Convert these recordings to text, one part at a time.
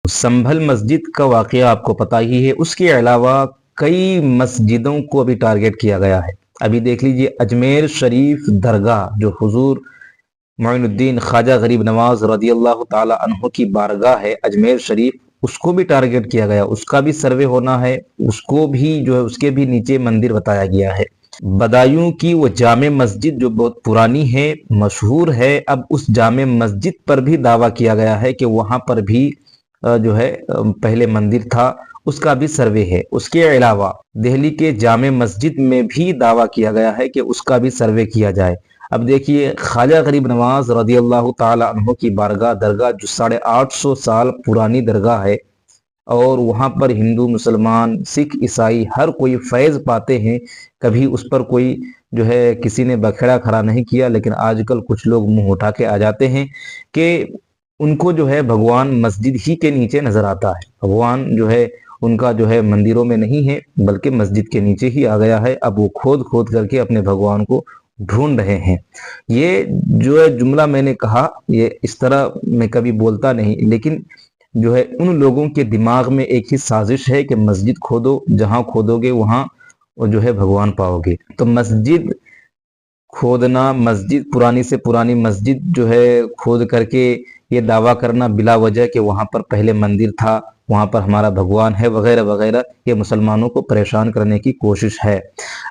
سنبھل مسجد کا واقعہ آپ کو پتہ ہی ہے، اس کے علاوہ کئی مسجدوں کو ابھی ٹارگٹ کیا گیا ہے۔ ابھی دیکھ لیجئے اجمیر شریف درگاہ جو حضور معین الدین خواجہ غریب نواز رضی اللہ تعالی عنہ کی بارگاہ ہے اجمیر شریف، اس کو بھی ٹارگٹ کیا گیا، اس کا بھی سروے ہونا ہے، اس کو بھی جو ہے اس کے بھی نیچے مندر بتایا گیا ہے۔ بدایوں کی وہ جامع مسجد جو بہت پرانی ہے، مشہور ہے، اب اس جامع مسجد پر بھی دعویٰ کیا گیا ہے کہ وہاں پر بھی جو ہے پہلے مندر تھا، اس کا بھی سروے ہے۔ اس کے علاوہ دہلی کے جامع مسجد میں بھی دعویٰ کیا گیا ہے کہ اس کا بھی سروے کیا جائے۔ اب دیکھیے خواجہ غریب نواز رضی اللہ تعالی عنہ کی بارگاہ درگاہ جو 850 سال پرانی درگاہ ہے، اور وہاں پر ہندو مسلمان سکھ عیسائی ہر کوئی فیض پاتے ہیں، کبھی اس پر کوئی جو ہے کسی نے بکھڑا کھڑا نہیں کیا، لیکن آج کل کچھ لوگ منہ اٹھا کے آ جاتے ہیں کہ ان کو جو ہے بھگوان مسجد ہی کے نیچے نظر آتا ہے، بھگوان جو ہے ان کا جو ہے مندروں میں نہیں ہے بلکہ مسجد کے نیچے ہی آ گیا ہے، اب وہ کھود کھود کر کے اپنے بھگوان کو ڈھونڈ رہے ہیں۔ یہ جو ہے جملہ میں نے کہا، یہ اس طرح میں کبھی بولتا نہیں، لیکن جو ہے ان لوگوں کے دماغ میں ایک ہی سازش ہے کہ مسجد کھودو، جہاں کھودو گے وہاں جو ہے بھگوان پاؤ گے۔ تو مسجد کھودنا، مسجد پرانی سے پرانی مسجد جو ہے کھود کر کے یہ دعویٰ کرنا بلا وجہ کہ وہاں پر پہلے مندر تھا، وہاں پر ہمارا بھگوان ہے وغیرہ وغیرہ، یہ مسلمانوں کو پریشان کرنے کی کوشش ہے۔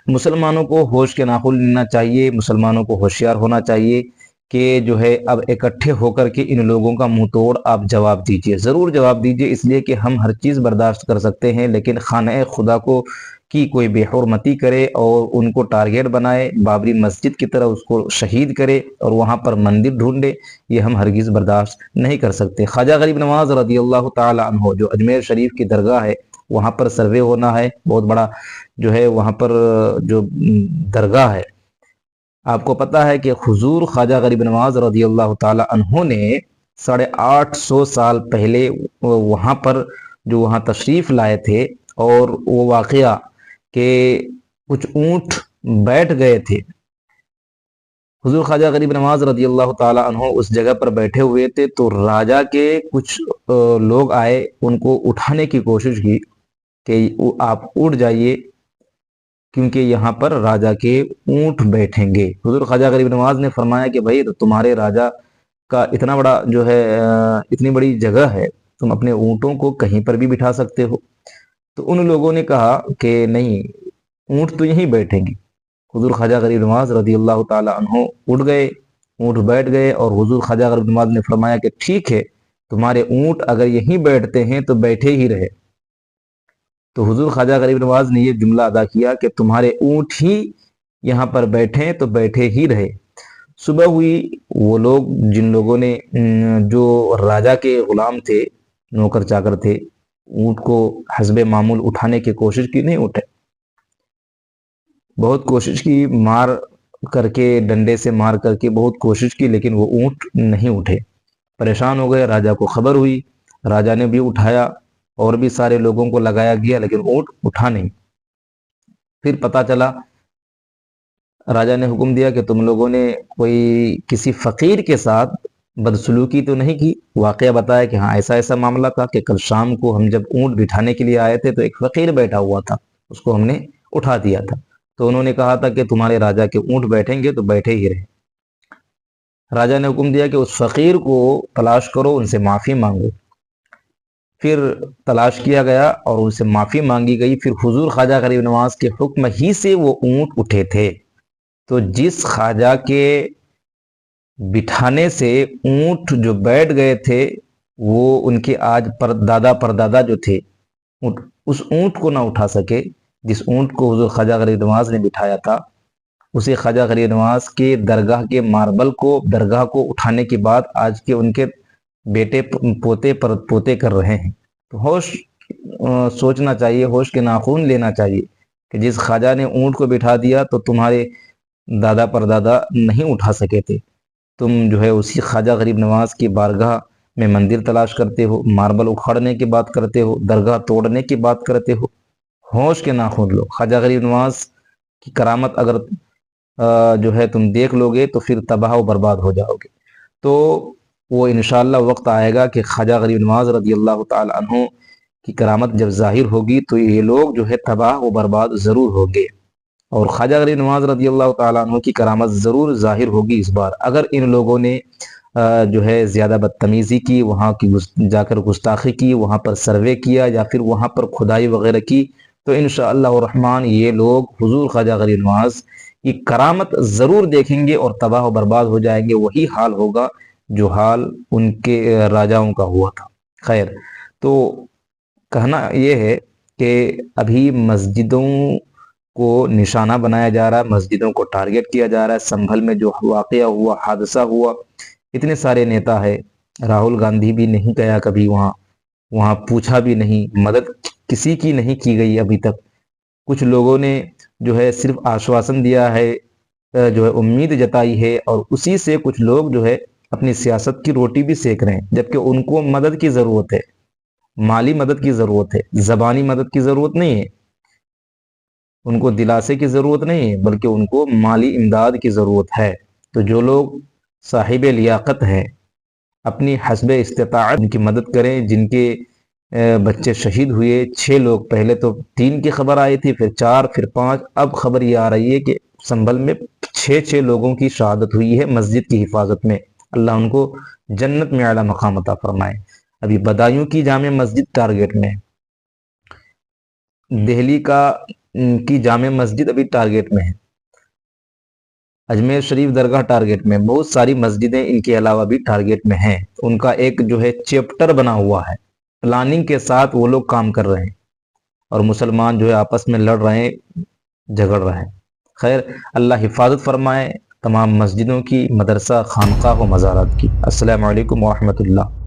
مسلمانوں کو ہوش کے ناخن لینا چاہیے، مسلمانوں کو ہوشیار ہونا چاہیے کہ جو ہے اب اکٹھے ہو کر کے ان لوگوں کا منہ توڑ آپ جواب دیجئے، ضرور جواب دیجئے، اس لیے کہ ہم ہر چیز برداشت کر سکتے ہیں، لیکن خانہ خدا کو کی کوئی بے حرمتی کرے اور ان کو ٹارگٹ بنائے، بابری مسجد کی طرح اس کو شہید کرے اور وہاں پر مندر ڈھونڈے، یہ ہم ہرگز برداشت نہیں کر سکتے۔ خواجہ غریب نواز رضی اللہ تعالی عنہ جو اجمیر شریف کی درگاہ ہے، وہاں پر سروے ہونا ہے، بہت بڑا جو ہے وہاں پر جو درگاہ ہے، آپ کو پتا ہے کہ حضور خواجہ غریب نواز رضی اللہ تعالی عنہ نے 850 سال پہلے وہاں پر جو وہاں تشریف لائے تھے، اور وہ واقعہ کہ کچھ اونٹ بیٹھ گئے تھے، حضور خواجہ غریب نواز رضی اللہ تعالی عنہ اس جگہ پر بیٹھے ہوئے تھے، تو راجا کے کچھ لوگ آئے، ان کو اٹھانے کی کوشش کی کہ آپ اٹھ جائیے کیونکہ یہاں پر راجا کے اونٹ بیٹھیں گے۔ حضور خواجہ غریب نواز نے فرمایا کہ بھائی تمہارے راجا کا اتنا بڑا جو ہے اتنی بڑی جگہ ہے، تم اپنے اونٹوں کو کہیں پر بھی بٹھا سکتے ہو۔ تو ان لوگوں نے کہا کہ نہیں، اونٹ تو یہیں بیٹھیں گے۔ حضور خواجہ غریب نواز رضی اللہ تعالی عنہ اٹھ گئے، اونٹ بیٹھ گئے، اور حضور خواجہ غریب نواز نے فرمایا کہ ٹھیک ہے، تمہارے اونٹ اگر یہیں بیٹھتے ہیں تو بیٹھے ہی رہے۔ تو حضور خواجہ غریب نواز نے یہ جملہ ادا کیا کہ تمہارے اونٹ ہی یہاں پر بیٹھیں تو بیٹھے ہی رہے۔ صبح ہوئی، وہ لوگ جن لوگوں نے جو راجا کے غلام تھے، نوکر چاکر تھے، اونٹ کو حسب معمول اٹھانے کی کوشش کی، نہیں اٹھے، بہت کوشش کی، مار کر کے ڈنڈے سے مار کر کے بہت کوشش کی، لیکن وہ اونٹ نہیں اٹھے۔ پریشان ہو گئے، راجا کو خبر ہوئی، راجا نے بھی اٹھایا، اور بھی سارے لوگوں کو لگایا گیا، لیکن اونٹ اٹھا نہیں۔ پھر پتا چلا، راجا نے حکم دیا کہ تم لوگوں نے کوئی کسی فقیر کے ساتھ بدسلوکی تو نہیں کی؟ واقعہ بتایا کہ ہاں ایسا ایسا معاملہ تھا کہ کل شام کو ہم جب اونٹ بٹھانے کے لیے آئے تھے تو ایک فقیر بیٹھا ہوا تھا، اس کو ہم نے اٹھا دیا تھا۔ تو انہوں نے کہا تھا کہ تمہارے راجا کے اونٹ بیٹھیں گے تو بیٹھے ہی رہے۔ راجا نے حکم دیا کہ اس فقیر کو تلاش کرو، ان سے معافی مانگو۔ پھر تلاش کیا گیا اور ان سے معافی مانگی گئی، پھر حضور خواجہ غریب نواز کے حکم ہی سے وہ اونٹ اٹھے تھے۔ تو جس خواجہ کے بٹھانے سے اونٹ جو بیٹھ گئے تھے، وہ ان کے آج دادا پردادا جو تھے، اس اونٹ کو نہ اٹھا سکے، جس اونٹ کو حضور خواجہ غریب نواز نے بٹھایا تھا، اسے خواجہ غریب نواز کے درگاہ کے ماربل کو، درگاہ کو اٹھانے کے بعد آج کے ان کے بیٹے پوتے پوتے کر رہے ہیں۔ تو ہوش سوچنا چاہیے، ہوش کے ناخن لینا چاہیے کہ جس خواجہ نے اونٹ کو بٹھا دیا تو تمہارے دادا پردادا نہیں اٹھا سکے تھے، تم جو ہے اسی خواجہ غریب نواز کی بارگاہ میں مندر تلاش کرتے ہو، ماربل اکھاڑنے کی بات کرتے ہو، درگاہ توڑنے کی بات کرتے ہو۔ ہوش کے ناخن لو، خواجہ غریب نواز کی کرامت اگر جو ہے تم دیکھ لو گے تو پھر تباہ و برباد ہو جاؤ گے۔ تو وہ انشاءاللہ وقت آئے گا کہ خواجہ غریب نواز رضی اللہ تعالی عنہ کی کرامت جب ظاہر ہوگی تو یہ لوگ جو ہے تباہ و برباد ضرور ہوگے، اور خواجہ غریب نواز رضی اللہ تعالیٰ عنہ کی کرامت ضرور ظاہر ہوگی اس بار، اگر ان لوگوں نے جو ہے زیادہ بدتمیزی کی، وہاں کی جا کر گستاخی کی، وہاں پر سروے کیا، یا پھر وہاں پر کھدائی وغیرہ کی، تو انشاءاللہ الرحمن یہ لوگ حضور خواجہ غریب نواز کی کرامت ضرور دیکھیں گے اور تباہ و برباد ہو جائیں گے۔ وہی حال ہوگا جو حال ان کے راجاؤں کا ہوا تھا۔ خیر، تو کہنا یہ ہے کہ ابھی مسجدوں کو نشانہ بنایا جا رہا ہے، مسجدوں کو ٹارگٹ کیا جا رہا ہے۔ سنبھل میں جو واقعہ ہوا، حادثہ ہوا، اتنے سارے نیتا ہے، راہل گاندھی بھی نہیں گیا کبھی وہاں پوچھا بھی نہیں، مدد کسی کی نہیں کی گئی ابھی تک۔ کچھ لوگوں نے جو ہے صرف آشواسن دیا ہے، جو ہے امید جتائی ہے، اور اسی سے کچھ لوگ جو ہے اپنی سیاست کی روٹی بھی سیک رہے ہیں، جبکہ ان کو مدد کی ضرورت ہے، مالی مدد کی ضرورت ہے، زبانی مدد کی ضرورت نہیں ہے، ان کو دلاسے کی ضرورت نہیں ہے، بلکہ ان کو مالی امداد کی ضرورت ہے۔ تو جو لوگ صاحب لیاقت ہیں، اپنی حسب استطاعت ان کی مدد کریں۔ جن کے بچے شہید ہوئے، 6 لوگ، پہلے تو 3 کی خبر آئی تھی، پھر 4، پھر 5، اب خبر یہ آ رہی ہے کہ سنبھل میں 6 لوگوں کی شہادت ہوئی ہے مسجد کی حفاظت میں۔ اللہ ان کو جنت میں اعلیٰ مقام عطا فرمائے۔ ابھی بدایوں کی جامع مسجد ٹارگٹ میں، دہلی کی جامع مسجد ابھی ٹارگٹ میں ہے، اجمیر شریف درگاہ ٹارگٹ میں، بہت ساری مسجدیں ان کے علاوہ بھی ٹارگٹ میں ہیں۔ ان کا ایک جو ہے چیپٹر بنا ہوا ہے، پلاننگ کے ساتھ وہ لوگ کام کر رہے ہیں، اور مسلمان جو ہے آپس میں لڑ رہے ہیں، جھگڑ رہے ہیں۔ خیر، اللہ حفاظت فرمائے تمام مسجدوں کی، مدرسہ، خانقاہ و مزارات کی۔ السلام علیکم ورحمۃ اللہ۔